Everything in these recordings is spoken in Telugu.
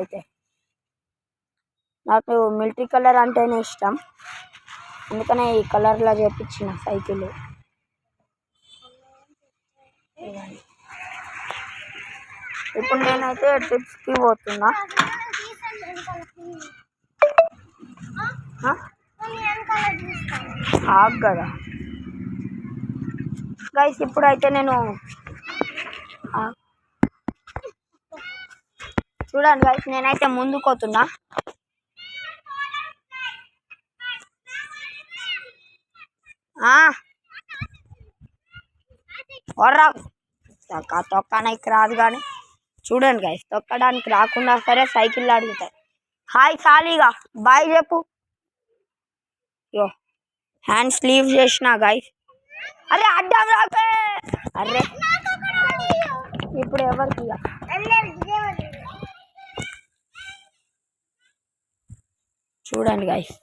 అయితే నాకు మిలిటరీ కలర్ అంటేనే ఇష్టం, అందుకనే ఈ కలర్లో చేపించిన సైకిల్. ఇప్పుడు నేనైతే ట్రిప్స్కి పోతున్నా. కదా గైస్, ఇప్పుడైతే నేను చూడండి గైస్, నేనైతే ముందుకు పోతున్నా. తొక్కడానికి రాదు కానీ చూడండి గైస్, తొక్కడానికి రాకుండా సరే సైకిల్ అడుగుతాయి. హాయ్ ఖాళీగా బాయ్ చెప్పు. యో హ్యాండ్ స్లీవ్ చేసిన గైస్. అరే అడ్డం రాకే. అరే ఇప్పుడు ఎవరికి చూడండి గైస్,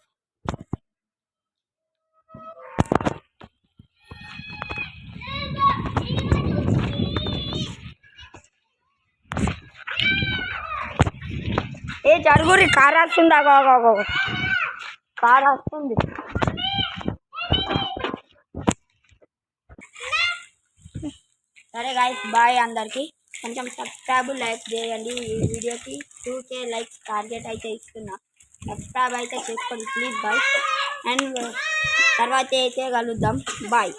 ఏ జరుగురి కార్ వస్తుందా? కార్ వస్తుంది. సరే గైస్, బాయ్ అందరికి. కొంచెం సబ్స్క్రైబ్ లైక్ చేయండి. ఈ వీడియోకి 2K లైక్స్ టార్గెట్ అయితే ఇస్తున్నా. సబ్స్క్రైబ్ అయితే చేసుకోండి ప్లీజ్ బాయ్. అండ్ తర్వాత అయితే కలుద్దాం. బాయ్.